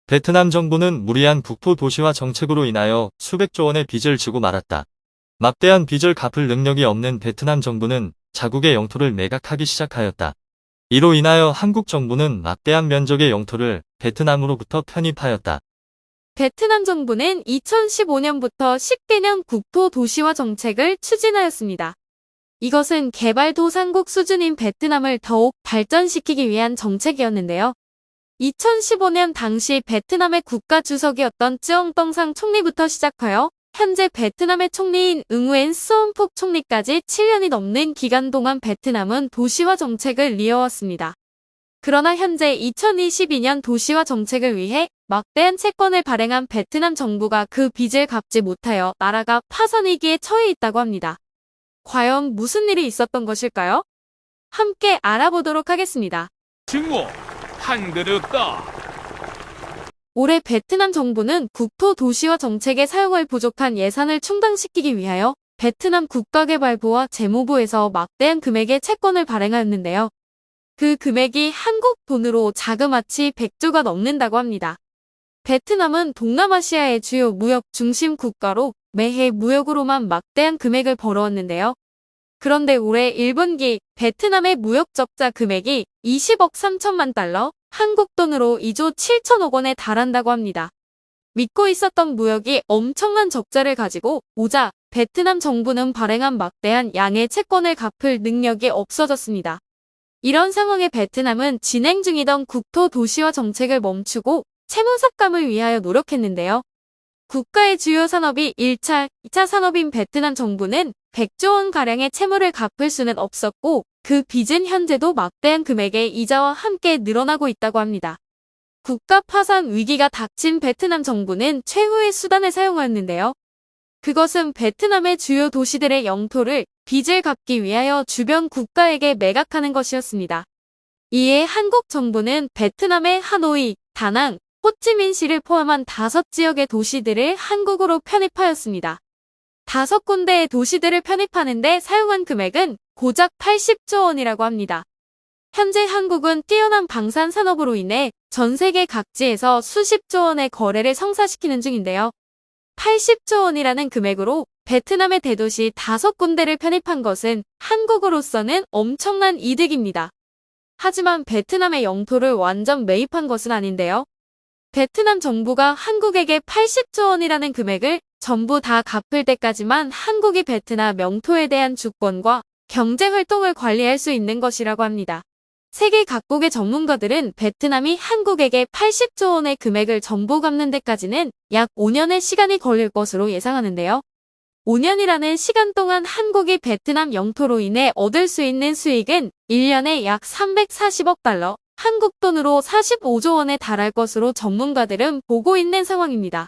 베트남 정부는 무리한 국토 도시화 정책으로 인하여 수백조 원의 빚을 지고 말았다. 막대한 빚을 갚을 능력이 없는 베트남 정부는 자국의 영토를 매각하기 시작하였다. 이로 인하여 한국 정부는 막대한 면적의 영토를 베트남으로부터 편입하였다. 베트남 정부는 2015년부터 10개년 국토 도시화 정책을 추진하였습니다. 이것은 개발도상국 수준인 베트남을 더욱 발전시키기 위한 정책이었는데요. 2015년 당시 베트남의 국가주석이었던 쯔엉덩상 총리부터 시작하여 현재 베트남의 총리인 응우엔 수온폭 총리까지 7년이 넘는 기간 동안 베트남은 도시화 정책을 이어왔습니다. 그러나 현재 2022년 도시화 정책을 위해 막대한 채권을 발행한 베트남 정부가 그 빚을 갚지 못하여 나라가 파산 위기에 처해 있다고 합니다. 과연 무슨 일이 있었던 것일까요? 함께 알아보도록 하겠습니다. 증오, 한 그릇 떠. 올해 베트남 정부는 국토 도시화 정책에 사용할 부족한 예산을 충당시키기 위하여 베트남 국가개발부와 재무부에서 막대한 금액의 채권을 발행하였는데요. 그 금액이 한국 돈으로 자그마치 100조가 넘는다고 합니다. 베트남은 동남아시아의 주요 무역 중심 국가로 매해 무역으로만 막대한 금액을 벌어왔는데요. 그런데 올해 1분기 베트남의 무역 적자 금액이 20억 3천만 달러, 한국 돈으로 2조 7천억 원에 달한다고 합니다. 믿고 있었던 무역이 엄청난 적자를 가지고 오자 베트남 정부는 발행한 막대한 양의 채권을 갚을 능력이 없어졌습니다. 이런 상황에 베트남은 진행 중이던 국토 도시화 정책을 멈추고 채무 삭감을 위하여 노력했는데요. 국가의 주요 산업이 1차, 2차 산업인 베트남 정부는 100조 원가량의 채무를 갚을 수는 없었고 그 빚은 현재도 막대한 금액의 이자와 함께 늘어나고 있다고 합니다. 국가 파산 위기가 닥친 베트남 정부는 최후의 수단을 사용하였는데요. 그것은 베트남의 주요 도시들의 영토를 빚을 갚기 위하여 주변 국가에게 매각하는 것이었습니다. 이에 한국 정부는 베트남의 하노이, 다낭, 호찌민시를 포함한 5지역의 도시들을 한국으로 편입하였습니다. 5군데의 도시들을 편입하는데 사용한 금액은 고작 80조 원이라고 합니다. 현재 한국은 뛰어난 방산 산업으로 인해 전 세계 각지에서 수십조 원의 거래를 성사시키는 중인데요. 80조 원이라는 금액으로 베트남의 대도시 5군데를 편입한 것은 한국으로서는 엄청난 이득입니다. 하지만 베트남의 영토를 완전 매입한 것은 아닌데요. 베트남 정부가 한국에게 80조 원이라는 금액을 전부 다 갚을 때까지만 한국이 베트남 영토에 대한 주권과 경제 활동을 관리할 수 있는 것이라고 합니다. 세계 각국의 전문가들은 베트남이 한국에게 80조 원의 금액을 전부 갚는 데까지는 약 5년의 시간이 걸릴 것으로 예상하는데요. 5년이라는 시간 동안 한국이 베트남 영토로 인해 얻을 수 있는 수익은 1년에 약 340억 달러, 한국 돈으로 45조 원에 달할 것으로 전문가들은 보고 있는 상황입니다.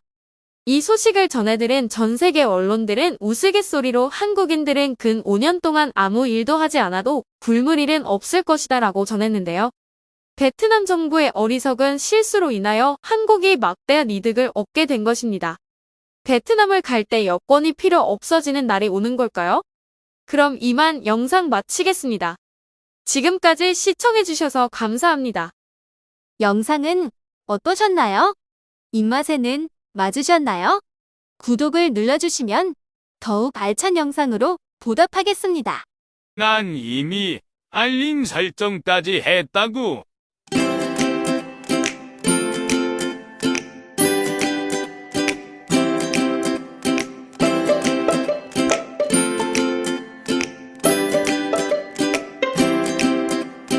이 소식을 전해들은 전 세계 언론들은 우스갯소리로 한국인들은 근 5년 동안 아무 일도 하지 않아도 굶을 일은 없을 것이다 라고 전했는데요. 베트남 정부의 어리석은 실수로 인하여 한국이 막대한 이득을 얻게 된 것입니다. 베트남을 갈 때 여권이 필요 없어지는 날이 오는 걸까요? 그럼 이만 영상 마치겠습니다. 지금까지 시청해주셔서 감사합니다. 영상은 어떠셨나요? 입맛에는 맞으셨나요? 구독을 눌러주시면 더욱 알찬 영상으로 보답하겠습니다. 난 이미 알림 설정까지 했다고.